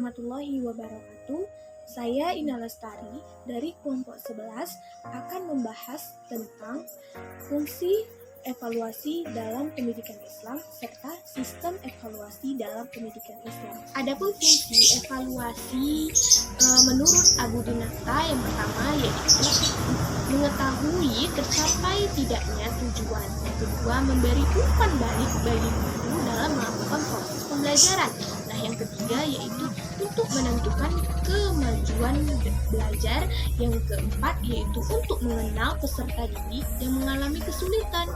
warahmatullahi wabarakatuh. Saya Ina Lestari dari kelompok 11 akan membahas tentang fungsi evaluasi dalam pendidikan Islam serta sistem evaluasi dalam pendidikan Islam. Adapun fungsi evaluasi menurut Abu Dinata yang pertama yaitu mengetahui tercapai tidaknya tujuan. Yang kedua, memberi umpan balik bagi guru dalam melakukan proses pembelajaran. Nah, yang ketiga yaitu untuk menentukan kemajuan belajar. Yang keempat yaitu untuk mengenal peserta didik yang mengalami kesulitan.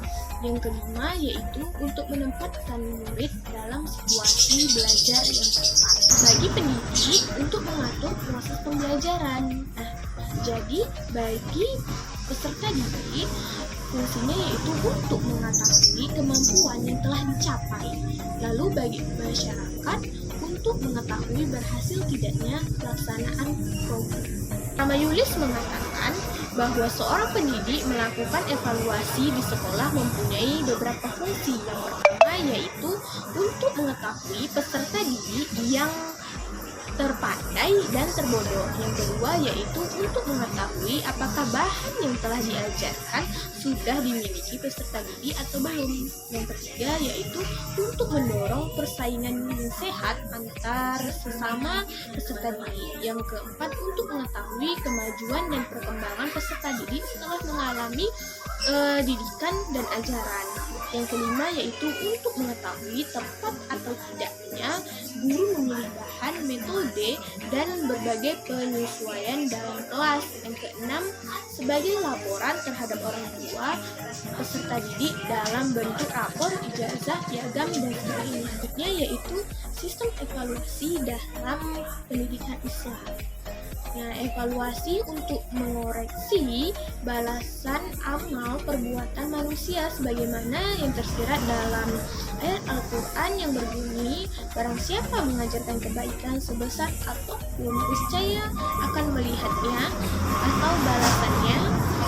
Yang kelima yaitu untuk menempatkan murid dalam situasi belajar yang tepat. Bagi pendidik untuk mengatur proses pembelajaran. Nah, jadi bagi peserta didik fungsinya yaitu untuk mengetahui kemampuan yang telah dicapai. Lalu bagi masyarakat untuk mengetahui berhasil tidaknya pelaksanaan program. Ramayulis mengatakan bahwa seorang pendidik melakukan evaluasi di sekolah mempunyai beberapa fungsi. Yang pertama yaitu untuk mengetahui peserta didik yang terpandai dan terbodoh. Yang kedua yaitu untuk mengetahui apakah bahan yang telah diajarkan sudah dimiliki peserta didik atau belum. Yang ketiga yaitu untuk mendorong persaingan yang sehat antar sesama peserta didik. Yang keempat untuk mengetahui kemajuan dan perkembangan peserta didik setelah mengalami didikan dan ajaran. Yang kelima yaitu untuk mengetahui tepat atau tidaknya guru memilih bahan, metode, dan berbagai penyesuaian dalam kelas. Yang keenam, sebagai laporan terhadap orang tua peserta didik dalam bentuk rapor, ijazah, piagam, dan sebagainya. Selanjutnya yaitu sistem evaluasi dalam pendidikan Islam. Nah, evaluasi untuk mengoreksi balasan amal perbuatan manusia sebagaimana yang tersirat dalam ayat Al-Quran yang berbunyi, barang siapa mengajarkan kebaikan sebesar ataupun niscaya akan melihatnya atau balasannya,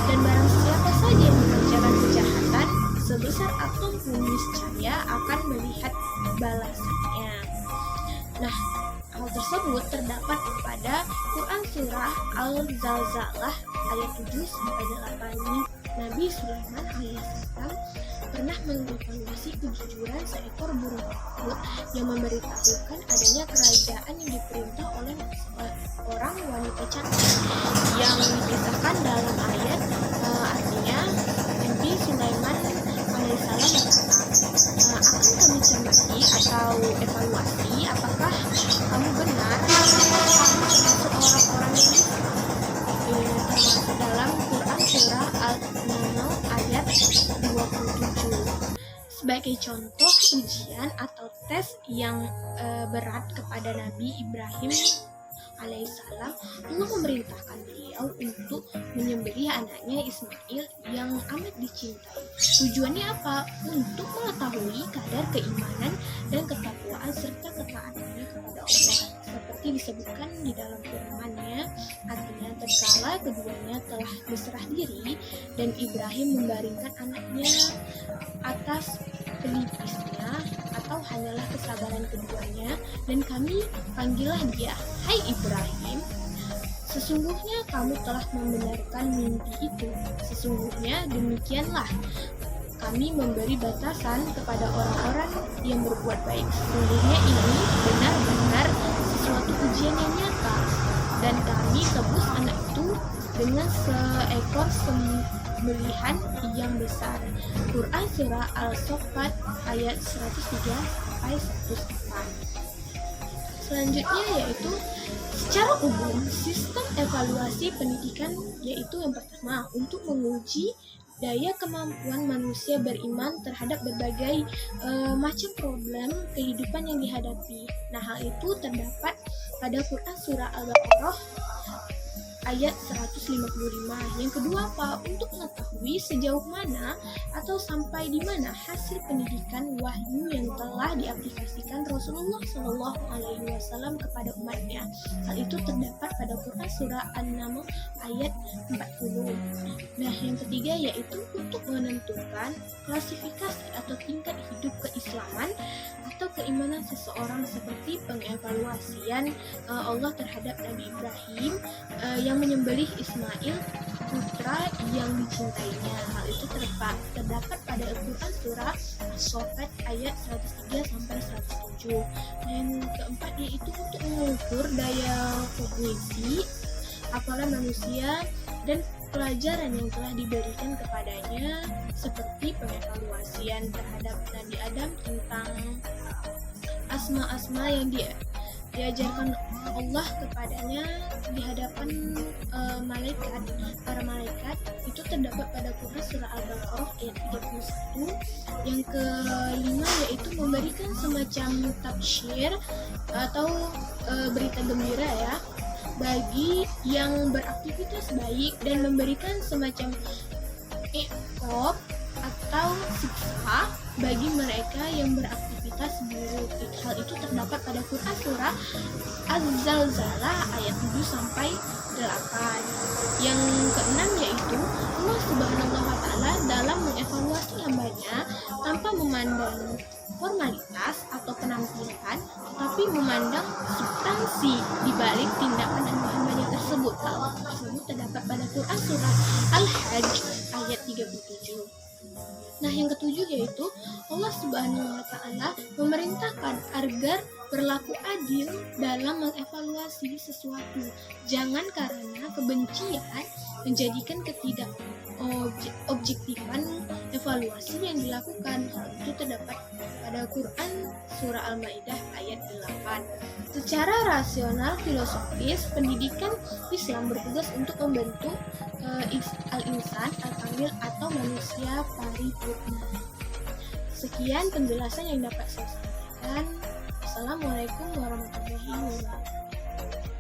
dan barang siapa saja yang mengerjakan kejahatan sebesar ataupun niscaya akan melihat balasannya. Nah, hal tersebut terdapat pada Quran Surah Al-Zalzalah ayat 7-8 ini. Nabi Sulaiman alaihissalam pernah mengevaluasi kejujuran seekor burung put yang memberitahukan adanya kerajaan yang diperintah oleh orang wanita cantik yang dikisahkan dalam ayat. Artinya Nabi Sulaiman alaihissalam berkata, akan kami cermati atau evaluasi apakah kamu benar termasuk orang-orang yang termasuk dalam Quran Surah Al-Naml ayat 27. Sebagai contoh ujian atau tes yang berat kepada Nabi Ibrahim alaihissalam, Allah memerintahkan beliau untuk menyembelih anaknya Ismail yang amat dicintai. Tujuannya apa? Untuk mengetahui kadar keimanan dan ketakwaan serta ketaatannya kepada Allah. Seperti disebutkan di dalam firman-Nya, artinya tatkala keduanya telah berserah diri dan Ibrahim membaringkan anaknya atas pelipisnya atau hanyalah kesabaran keduanya, dan kami panggillah dia, hai Ibrahim, sesungguhnya kamu telah membenarkan mimpi itu. Sesungguhnya demikianlah kami memberi batasan kepada orang-orang yang berbuat baik. Sesungguhnya ini benar-benar sesuatu ujian yang nyata, dan kami tebus anak itu dengan seekor sembelihan yang besar. Quran Surah Al-Saffat ayat 103-104. Selanjutnya yaitu secara umum sistem evaluasi pendidikan yaitu yang pertama untuk menguji daya kemampuan manusia beriman terhadap berbagai macam problem kehidupan yang dihadapi. Nah, hal itu terdapat pada Quran Surah Al-Baqarah ayat 155. Yang kedua apa? Untuk mengetahui sejauh mana atau sampai di mana hasil pendidikan wahyu yang telah diaplikasikan Rasulullah Shallallahu Alaihi Wasallam kepada umatnya. Hal itu terdapat pada Quran surah An-Naml ayat 40. Nah, yang ketiga yaitu untuk menentukan klasifikasi atau tingkat hidup keislaman atau keimanan seseorang, seperti pengevaluasian Allah terhadap Nabi Ibrahim yang menyembelih Ismail, putra yang dicintainya. Hal itu terdapat pada Al-Quran surah As-Saffat ayat 103 sampai 107. Yang keempat yaitu untuk mengukur daya kognisi hafalan manusia dan pelajaran yang telah diberikan kepadanya, seperti pengevaluasian terhadap Nabi Adam tentang asma-asma yang diajarkan Allah kepadanya di hadapan para malaikat. Itu terdapat pada Quran surah Al-Baqarah ayat 31. Yang kelima yaitu memberikan semacam tabsyir atau berita gembira ya bagi yang beraktivitas baik, dan memberikan semacam iqab atau siksa bagi mereka yang beraktivitas buruk. Hal itu terdapat pada Quran surah Az-Zalzalah ayat 7 sampai 8. Yang keenam yaitu Allah Subhanahu wa taala dalam mengevaluasi hambanya tanpa memandang formalitas atau penampilan, tetapi memandang substansi di balik tindakan hamba-hambanya tersebut. Hal tersebut terdapat pada Quran surah Al-Hajj ayat 37. Nah, yang ketujuh yaitu Allah Subhanahu wa taala memerintahkan agar berlaku adil dalam mengevaluasi sesuatu. Jangan karena kebencian menjadikan objektifan evaluasi yang dilakukan. Hal itu terdapat pada Quran surah Al-Maidah ayat 8. Secara rasional filosofis, pendidikan Islam bertugas untuk membentuk al-insan al-kamil atau manusia paripurna. Sekian penjelasan yang dapat saya sampaikan. Assalamualaikum warahmatullahi wabarakatuh.